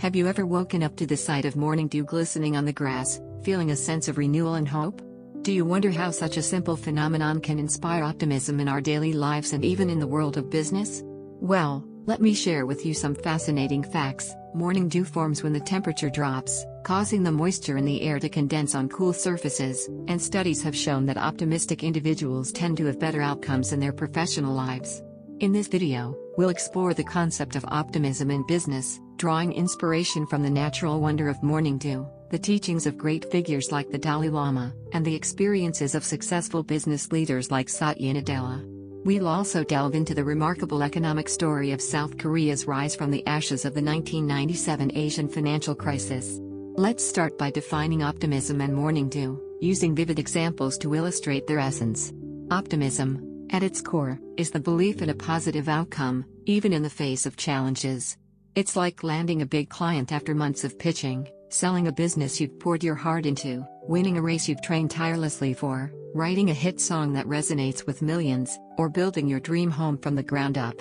Have you ever woken up to the sight of morning dew glistening on the grass, feeling a sense of renewal and hope? Do you wonder how such a simple phenomenon can inspire optimism in our daily lives and even in the world of business? Well, let me share with you some fascinating facts. Morning dew forms when the temperature drops, causing the moisture in the air to condense on cool surfaces, and studies have shown that optimistic individuals tend to have better outcomes in their professional lives. In this video, we'll explore the concept of optimism in business, drawing inspiration from the natural wonder of morning dew, the teachings of great figures like the Dalai Lama, and the experiences of successful business leaders like Satya Nadella. We'll also delve into the remarkable economic story of South Korea's rise from the ashes of the 1997 Asian financial crisis. Let's start by defining optimism and morning dew, using vivid examples to illustrate their essence. Optimism, at its core, is the belief in a positive outcome, even in the face of challenges. It's like landing a big client after months of pitching, selling a business you've poured your heart into, winning a race you've trained tirelessly for, writing a hit song that resonates with millions, or building your dream home from the ground up.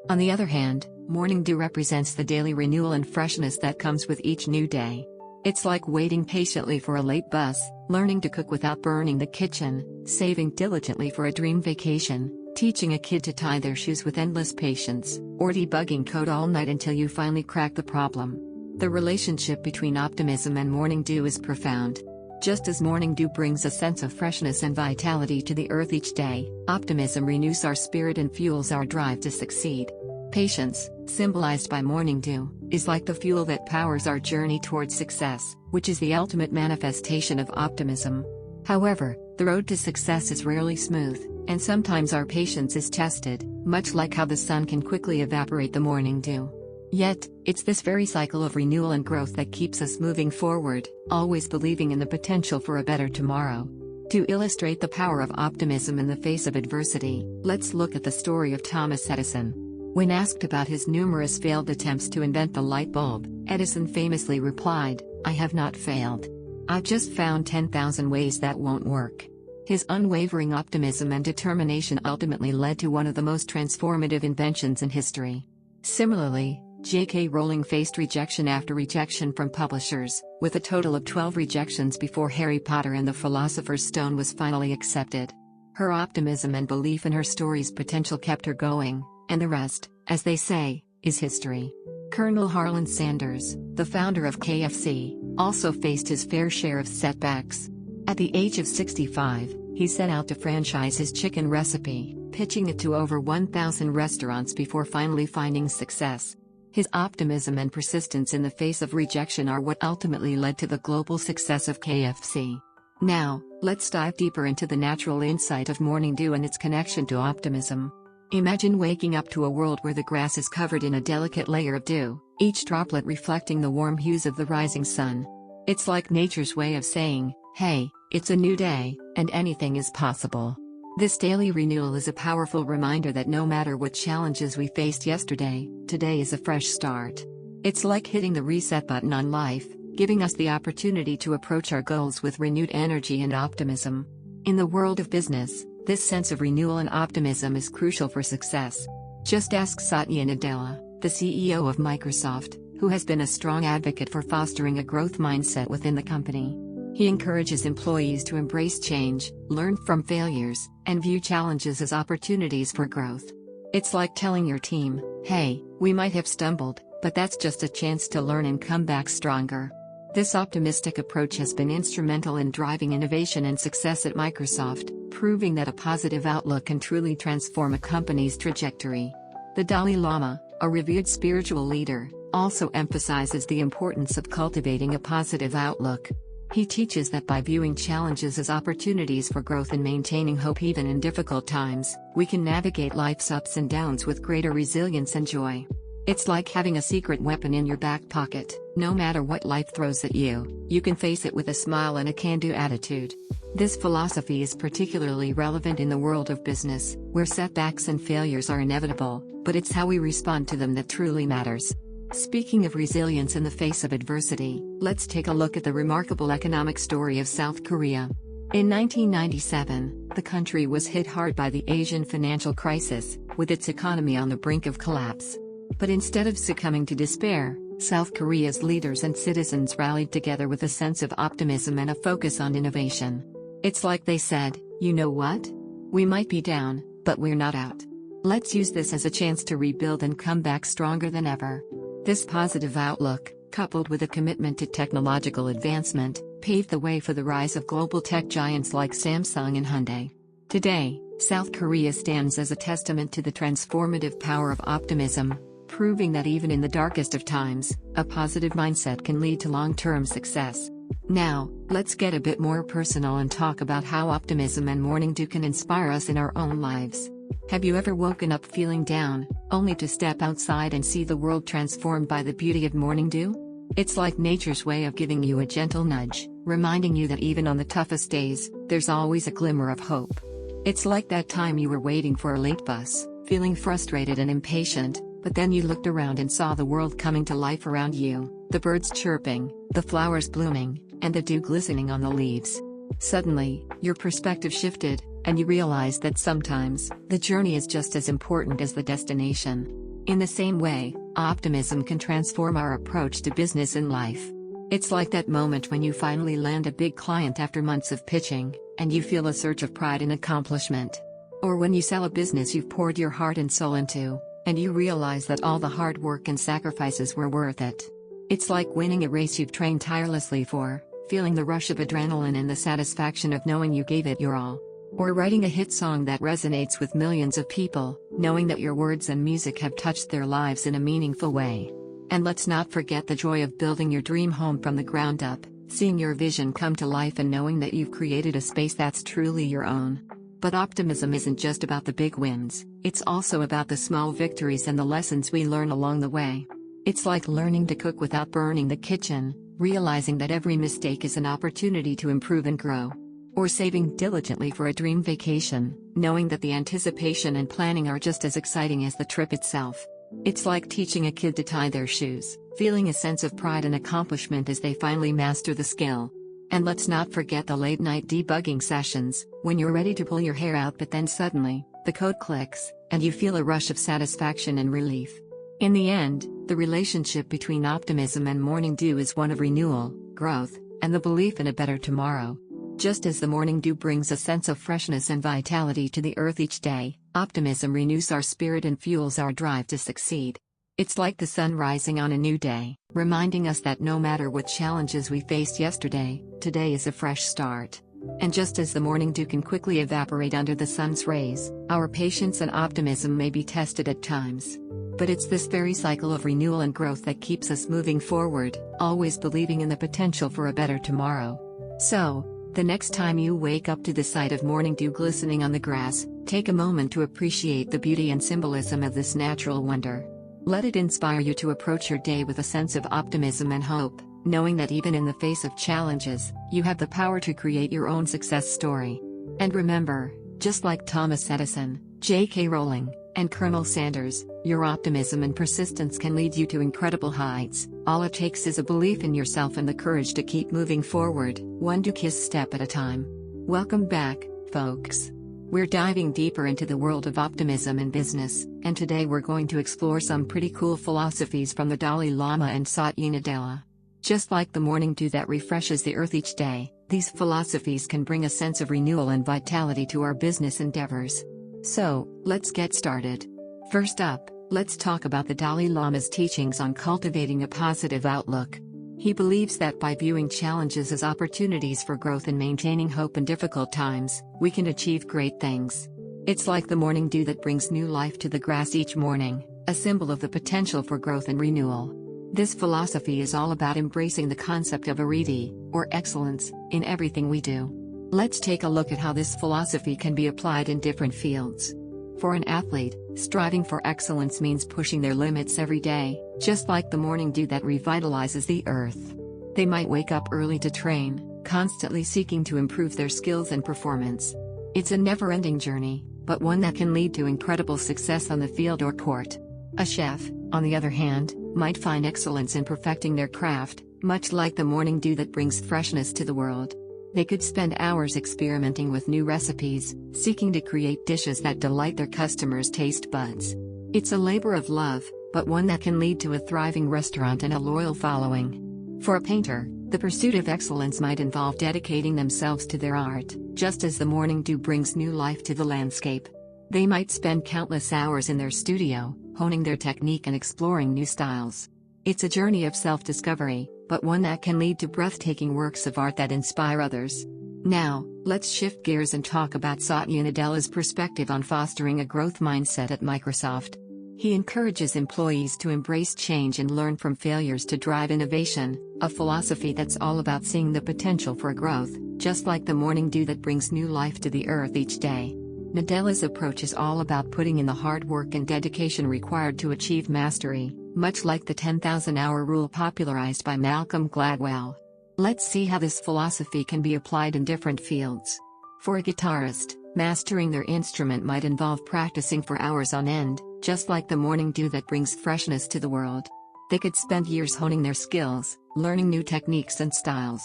On the other hand, morning dew represents the daily renewal and freshness that comes with each new day. It's like waiting patiently for a late bus, learning to cook without burning the kitchen, saving diligently for a dream vacation, teaching a kid to tie their shoes with endless patience, or debugging code all night until you finally crack the problem. The relationship between optimism and morning dew is profound. Just as morning dew brings a sense of freshness and vitality to the earth each day, optimism renews our spirit and fuels our drive to succeed. Patience, symbolized by morning dew, is like the fuel that powers our journey towards success, which is the ultimate manifestation of optimism. However, the road to success is rarely smooth, and sometimes our patience is tested, much like how the sun can quickly evaporate the morning dew. Yet, it's this very cycle of renewal and growth that keeps us moving forward, always believing in the potential for a better tomorrow. To illustrate the power of optimism in the face of adversity, let's look at the story of Thomas Edison. When asked about his numerous failed attempts to invent the light bulb, Edison famously replied, "I have not failed. I've just found 10,000 ways that won't work." His unwavering optimism and determination ultimately led to one of the most transformative inventions in history. Similarly, J.K. Rowling faced rejection after rejection from publishers, with a total of 12 rejections before Harry Potter and the Philosopher's Stone was finally accepted. Her optimism and belief in her story's potential kept her going, and the rest, as they say, is history. Colonel Harlan Sanders, the founder of KFC, also faced his fair share of setbacks. At the age of 65, he set out to franchise his chicken recipe, pitching it to over 1,000 restaurants before finally finding success. His optimism and persistence in the face of rejection are what ultimately led to the global success of KFC. Now, let's dive deeper into the natural insight of morning dew and its connection to optimism. Imagine waking up to a world where the grass is covered in a delicate layer of dew, each droplet reflecting the warm hues of the rising sun. It's like nature's way of saying, "Hey, it's a new day, and anything is possible." This daily renewal is a powerful reminder that no matter what challenges we faced yesterday, today is a fresh start. It's like hitting the reset button on life, giving us the opportunity to approach our goals with renewed energy and optimism. In the world of business, this sense of renewal and optimism is crucial for success. Just ask Satya Nadella, the CEO of Microsoft, who has been a strong advocate for fostering a growth mindset within the company. He encourages employees to embrace change, learn from failures, and view challenges as opportunities for growth. It's like telling your team, "Hey, we might have stumbled, but that's just a chance to learn and come back stronger." This optimistic approach has been instrumental in driving innovation and success at Microsoft, proving that a positive outlook can truly transform a company's trajectory. The Dalai Lama, a revered spiritual leader, also emphasizes the importance of cultivating a positive outlook. He teaches that by viewing challenges as opportunities for growth and maintaining hope even in difficult times, we can navigate life's ups and downs with greater resilience and joy. It's like having a secret weapon in your back pocket. No matter what life throws at you, you can face it with a smile and a can-do attitude. This philosophy is particularly relevant in the world of business, where setbacks and failures are inevitable, but it's how we respond to them that truly matters. Speaking of resilience in the face of adversity, let's take a look at the remarkable economic story of South Korea. In 1997, the country was hit hard by the Asian financial crisis, with its economy on the brink of collapse. But instead of succumbing to despair, South Korea's leaders and citizens rallied together with a sense of optimism and a focus on innovation. It's like they said, you know what? We might be down, but we're not out. Let's use this as a chance to rebuild and come back stronger than ever. This positive outlook, coupled with a commitment to technological advancement, paved the way for the rise of global tech giants like Samsung and Hyundai. Today, South Korea stands as a testament to the transformative power of optimism, proving that even in the darkest of times, a positive mindset can lead to long-term success. Now, let's get a bit more personal and talk about how optimism and morning dew can inspire us in our own lives. Have you ever woken up feeling down, only to step outside and see the world transformed by the beauty of morning dew? It's like nature's way of giving you a gentle nudge, reminding you that even on the toughest days, there's always a glimmer of hope. It's like that time you were waiting for a late bus, feeling frustrated and impatient, but then you looked around and saw the world coming to life around you, the birds chirping, the flowers blooming, and the dew glistening on the leaves. Suddenly, your perspective shifted, and you realized that sometimes, the journey is just as important as the destination. In the same way, optimism can transform our approach to business and life. It's like that moment when you finally land a big client after months of pitching, and you feel a surge of pride and accomplishment. Or when you sell a business you've poured your heart and soul into, and you realize that all the hard work and sacrifices were worth it. It's like winning a race you've trained tirelessly for, feeling the rush of adrenaline and the satisfaction of knowing you gave it your all. Or writing a hit song that resonates with millions of people, knowing that your words and music have touched their lives in a meaningful way. And let's not forget the joy of building your dream home from the ground up, seeing your vision come to life and knowing that you've created a space that's truly your own. But optimism isn't just about the big wins, it's also about the small victories and the lessons we learn along the way. It's like learning to cook without burning the kitchen, realizing that every mistake is an opportunity to improve and grow. Or saving diligently for a dream vacation, knowing that the anticipation and planning are just as exciting as the trip itself. It's like teaching a kid to tie their shoes, feeling a sense of pride and accomplishment as they finally master the skill. And let's not forget the late-night debugging sessions, when you're ready to pull your hair out but then suddenly, the code clicks, and you feel a rush of satisfaction and relief. In the end, the relationship between optimism and morning dew is one of renewal, growth, and the belief in a better tomorrow. Just as the morning dew brings a sense of freshness and vitality to the earth each day, optimism renews our spirit and fuels our drive to succeed. It's like the sun rising on a new day, reminding us that no matter what challenges we faced yesterday, today is a fresh start. And just as the morning dew can quickly evaporate under the sun's rays, our patience and optimism may be tested at times. But it's this very cycle of renewal and growth that keeps us moving forward, always believing in the potential for a better tomorrow. So, the next time you wake up to the sight of morning dew glistening on the grass, take a moment to appreciate the beauty and symbolism of this natural wonder. Let it inspire you to approach your day with a sense of optimism and hope, knowing that even in the face of challenges, you have the power to create your own success story. And remember, just like Thomas Edison, J.K. Rowling, and Colonel Sanders, your optimism and persistence can lead you to incredible heights. All it takes is a belief in yourself and the courage to keep moving forward, one dew-kissed step at a time. Welcome back, folks. We're diving deeper into the world of optimism in business, and today we're going to explore some pretty cool philosophies from the Dalai Lama and Satya Nadella. Just like the morning dew that refreshes the earth each day, these philosophies can bring a sense of renewal and vitality to our business endeavors. So, let's get started. First up, let's talk about the Dalai Lama's teachings on cultivating a positive outlook. He believes that by viewing challenges as opportunities for growth and maintaining hope in difficult times, we can achieve great things. It's like the morning dew that brings new life to the grass each morning, a symbol of the potential for growth and renewal. This philosophy is all about embracing the concept of arete, or excellence, in everything we do. Let's take a look at how this philosophy can be applied in different fields. For an athlete, striving for excellence means pushing their limits every day, just like the morning dew that revitalizes the earth. They might wake up early to train, constantly seeking to improve their skills and performance. It's a never-ending journey, but one that can lead to incredible success on the field or court. A chef, on the other hand, might find excellence in perfecting their craft, much like the morning dew that brings freshness to the world. They could spend hours experimenting with new recipes, seeking to create dishes that delight their customers' taste buds. It's a labor of love, but one that can lead to a thriving restaurant and a loyal following. For a painter, the pursuit of excellence might involve dedicating themselves to their art, just as the morning dew brings new life to the landscape. They might spend countless hours in their studio, honing their technique and exploring new styles. It's a journey of self-discovery, but one that can lead to breathtaking works of art that inspire others. Now, let's shift gears and talk about Satya Nadella's perspective on fostering a growth mindset at Microsoft. He encourages employees to embrace change and learn from failures to drive innovation, a philosophy that's all about seeing the potential for growth, just like the morning dew that brings new life to the earth each day. Nadella's approach is all about putting in the hard work and dedication required to achieve mastery, much like the 10,000-hour rule popularized by Malcolm Gladwell. Let's see how this philosophy can be applied in different fields. For a guitarist, mastering their instrument might involve practicing for hours on end, just like the morning dew that brings freshness to the world. They could spend years honing their skills, learning new techniques and styles.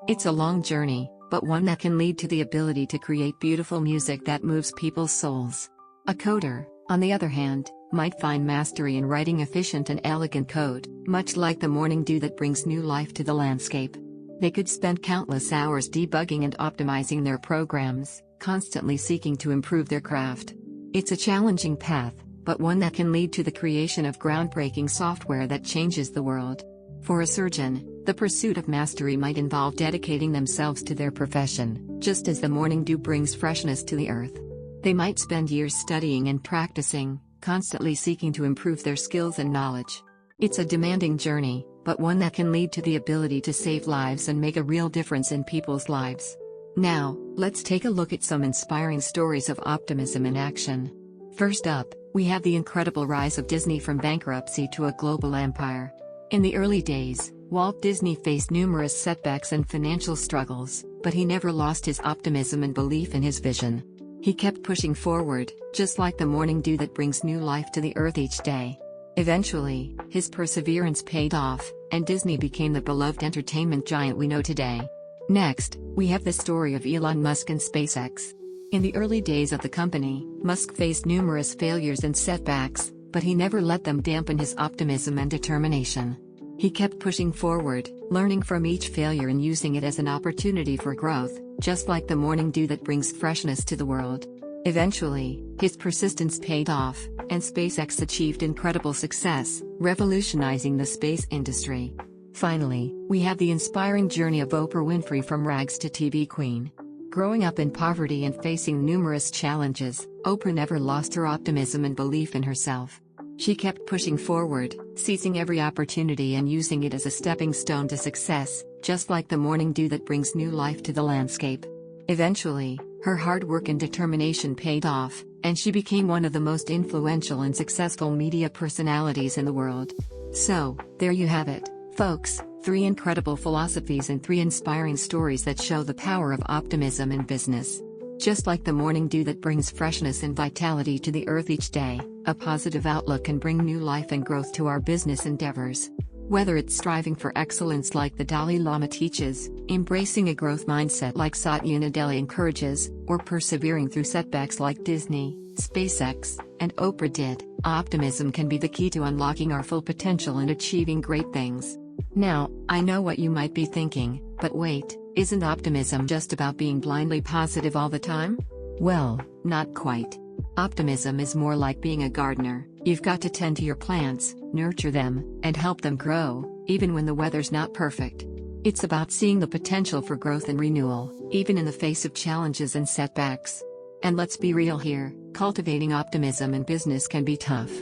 It's a long journey, but one that can lead to the ability to create beautiful music that moves people's souls. A coder, on the other hand, might find mastery in writing efficient and elegant code, much like the morning dew that brings new life to the landscape. They could spend countless hours debugging and optimizing their programs, constantly seeking to improve their craft. It's a challenging path, but one that can lead to the creation of groundbreaking software that changes the world. For a surgeon, the pursuit of mastery might involve dedicating themselves to their profession, just as the morning dew brings freshness to the earth. They might spend years studying and practicing, constantly seeking to improve their skills and knowledge. It's a demanding journey, but one that can lead to the ability to save lives and make a real difference in people's lives. Now, let's take a look at some inspiring stories of optimism in action. First up, we have the incredible rise of Disney from bankruptcy to a global empire. In the early days, Walt Disney faced numerous setbacks and financial struggles, but he never lost his optimism and belief in his vision. He kept pushing forward, just like the morning dew that brings new life to the earth each day. Eventually, his perseverance paid off, and Disney became the beloved entertainment giant we know today. Next, we have the story of Elon Musk and SpaceX. In the early days of the company, Musk faced numerous failures and setbacks, but he never let them dampen his optimism and determination. He kept pushing forward, learning from each failure and using it as an opportunity for growth, just like the morning dew that brings freshness to the world. Eventually, his persistence paid off, and SpaceX achieved incredible success, revolutionizing the space industry. Finally, we have the inspiring journey of Oprah Winfrey from rags to TV queen. Growing up in poverty and facing numerous challenges, Oprah never lost her optimism and belief in herself. She kept pushing forward, seizing every opportunity and using it as a stepping stone to success, just like the morning dew that brings new life to the landscape. Eventually, her hard work and determination paid off, and she became one of the most influential and successful media personalities in the world. So, there you have it, folks, 3 incredible philosophies and 3 inspiring stories that show the power of optimism in business. Just like the morning dew that brings freshness and vitality to the earth each day, a positive outlook can bring new life and growth to our business endeavors. Whether it's striving for excellence like the Dalai Lama teaches, embracing a growth mindset like Satya Nadella encourages, or persevering through setbacks like Disney, SpaceX, and Oprah did, optimism can be the key to unlocking our full potential and achieving great things. Now, I know what you might be thinking, but wait, isn't optimism just about being blindly positive all the time? Well, not quite. Optimism is more like being a gardener. You've got to tend to your plants, nurture them, and help them grow, even when the weather's not perfect. It's about seeing the potential for growth and renewal, even in the face of challenges and setbacks. And let's be real here, cultivating optimism in business can be tough.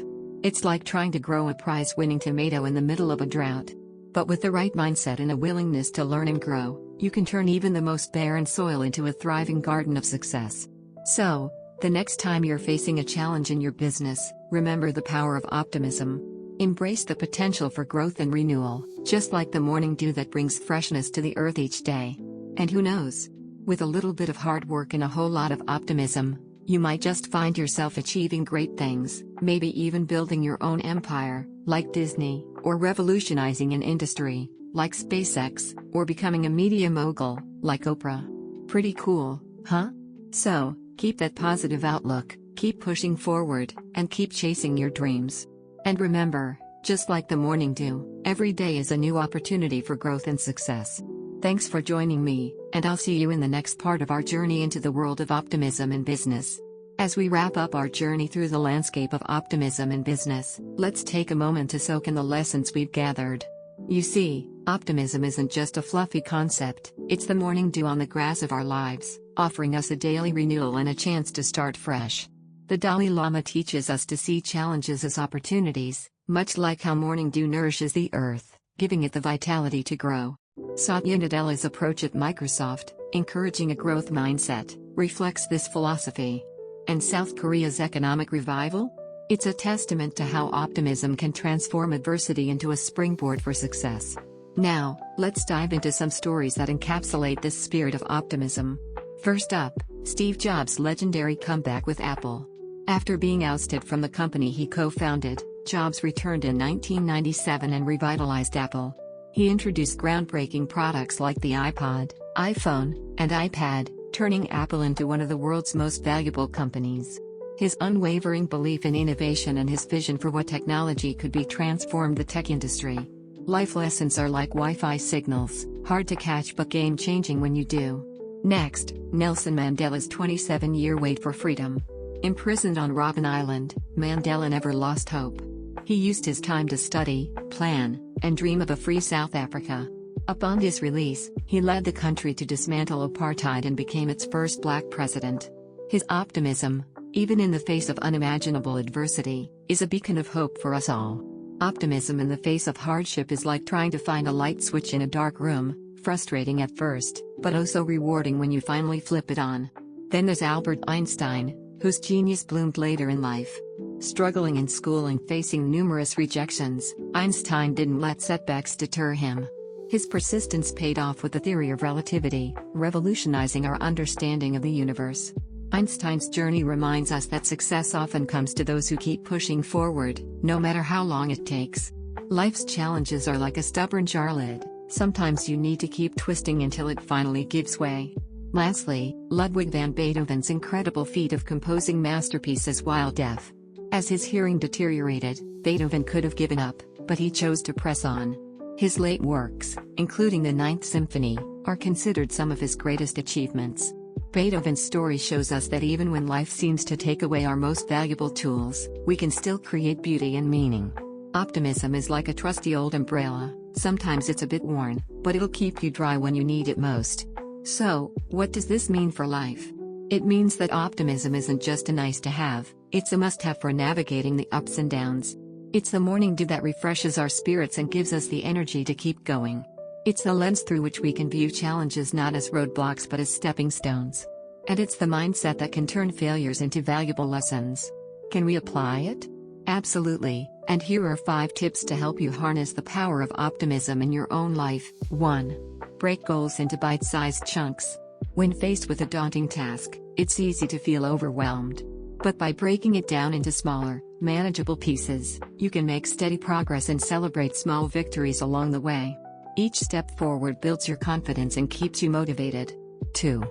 It's like trying to grow a prize-winning tomato in the middle of a drought. But with the right mindset and a willingness to learn and grow, you can turn even the most barren soil into a thriving garden of success. So, the next time you're facing a challenge in your business, remember the power of optimism. Embrace the potential for growth and renewal, just like the morning dew that brings freshness to the earth each day. And who knows? With a little bit of hard work and a whole lot of optimism, you might just find yourself achieving great things, maybe even building your own empire, like Disney, or revolutionizing an industry, like SpaceX, or becoming a media mogul, like Oprah. Pretty cool, huh? So, keep that positive outlook, keep pushing forward, and keep chasing your dreams. And remember, just like the morning dew, every day is a new opportunity for growth and success. Thanks for joining me, and I'll see you in the next part of our journey into the world of optimism in business. As we wrap up our journey through the landscape of optimism in business, let's take a moment to soak in the lessons we've gathered. You see, optimism isn't just a fluffy concept, it's the morning dew on the grass of our lives, offering us a daily renewal and a chance to start fresh. The Dalai Lama teaches us to see challenges as opportunities, much like how morning dew nourishes the earth, giving it the vitality to grow. Satya Nadella's approach at Microsoft, encouraging a growth mindset, reflects this philosophy. And South Korea's economic revival? It's a testament to how optimism can transform adversity into a springboard for success. Now, let's dive into some stories that encapsulate this spirit of optimism. First up, Steve Jobs' legendary comeback with Apple. After being ousted from the company he co-founded, Jobs returned in 1997 and revitalized Apple. He introduced groundbreaking products like the iPod, iPhone, and iPad, turning Apple into one of the world's most valuable companies. His unwavering belief in innovation and his vision for what technology could be transformed the tech industry. Life lessons are like Wi-Fi signals, hard to catch but game-changing when you do. Next, Nelson Mandela's 27-year wait for freedom. Imprisoned on Robben Island, Mandela never lost hope. He used his time to study, plan, and dream of a free South Africa. Upon his release, he led the country to dismantle apartheid and became its first black president. His optimism, even in the face of unimaginable adversity, is a beacon of hope for us all. Optimism in the face of hardship is like trying to find a light switch in a dark room, frustrating at first, but oh so rewarding when you finally flip it on. Then there's Albert Einstein, whose genius bloomed later in life. Struggling in school and facing numerous rejections, Einstein didn't let setbacks deter him. His persistence paid off with the theory of relativity, revolutionizing our understanding of the universe. Einstein's journey reminds us that success often comes to those who keep pushing forward, no matter how long it takes. Life's challenges are like a stubborn jar lid, sometimes you need to keep twisting until it finally gives way. Lastly, Ludwig van Beethoven's incredible feat of composing masterpieces while deaf. As his hearing deteriorated, Beethoven could have given up, but he chose to press on. His late works, including the Ninth Symphony, are considered some of his greatest achievements. Beethoven's story shows us that even when life seems to take away our most valuable tools, we can still create beauty and meaning. Optimism is like a trusty old umbrella, sometimes it's a bit worn, but it'll keep you dry when you need it most. So, what does this mean for life? It means that optimism isn't just a nice to have, it's a must-have for navigating the ups and downs. It's the morning dew that refreshes our spirits and gives us the energy to keep going. It's the lens through which we can view challenges not as roadblocks but as stepping stones. And it's the mindset that can turn failures into valuable lessons. Can we apply it? Absolutely, and here are 5 tips to help you harness the power of optimism in your own life. 1. Break goals into bite-sized chunks. When faced with a daunting task, it's easy to feel overwhelmed. But by breaking it down into smaller, manageable pieces, you can make steady progress and celebrate small victories along the way. Each step forward builds your confidence and keeps you motivated. 2.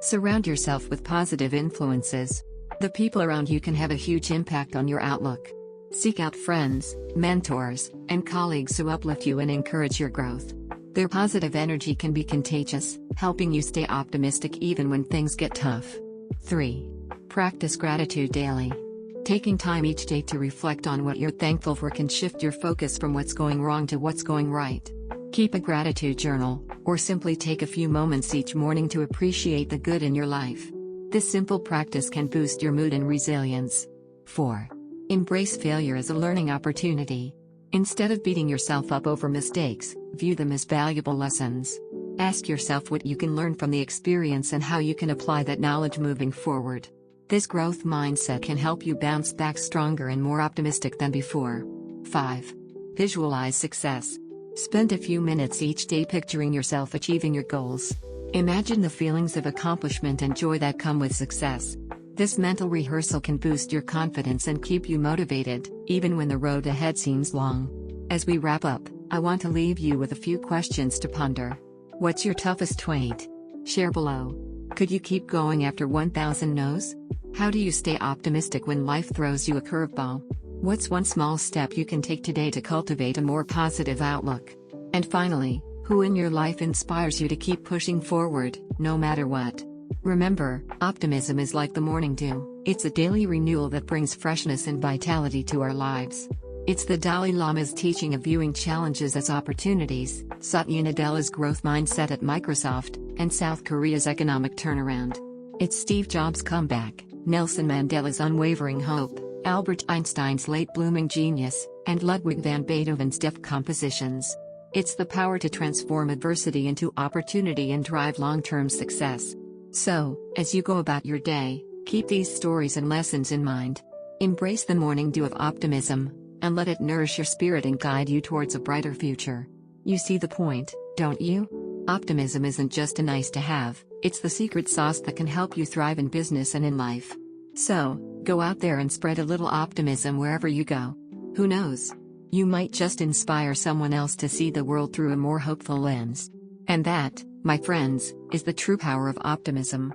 Surround yourself with positive influences. The people around you can have a huge impact on your outlook. Seek out friends, mentors, and colleagues who uplift you and encourage your growth. Their positive energy can be contagious, helping you stay optimistic even when things get tough. 3. Practice gratitude daily. Taking time each day to reflect on what you're thankful for can shift your focus from what's going wrong to what's going right. Keep a gratitude journal, or simply take a few moments each morning to appreciate the good in your life. This simple practice can boost your mood and resilience. 4. Embrace failure as a learning opportunity. Instead of beating yourself up over mistakes, view them as valuable lessons. Ask yourself what you can learn from the experience and how you can apply that knowledge moving forward. This growth mindset can help you bounce back stronger and more optimistic than before. 5. Visualize success. Spend a few minutes each day picturing yourself achieving your goals. Imagine the feelings of accomplishment and joy that come with success. This mental rehearsal can boost your confidence and keep you motivated, even when the road ahead seems long. As we wrap up, I want to leave you with a few questions to ponder. What's your toughest weight? Share below. Could you keep going after 1,000 no's? How do you stay optimistic when life throws you a curveball? What's one small step you can take today to cultivate a more positive outlook? And finally, who in your life inspires you to keep pushing forward, no matter what? Remember, optimism is like the morning dew, it's a daily renewal that brings freshness and vitality to our lives. It's the Dalai Lama's teaching of viewing challenges as opportunities, Satya Nadella's growth mindset at Microsoft, and South Korea's economic turnaround. It's Steve Jobs' comeback, Nelson Mandela's unwavering hope, Albert Einstein's late-blooming genius, and Ludwig van Beethoven's deft compositions. It's the power to transform adversity into opportunity and drive long-term success. So, as you go about your day, keep these stories and lessons in mind. Embrace the morning dew of optimism, and let it nourish your spirit and guide you towards a brighter future. You see the point, don't you? Optimism isn't just a nice to have, it's the secret sauce that can help you thrive in business and in life. So, go out there and spread a little optimism wherever you go. Who knows? You might just inspire someone else to see the world through a more hopeful lens. And that, my friends, is the true power of optimism.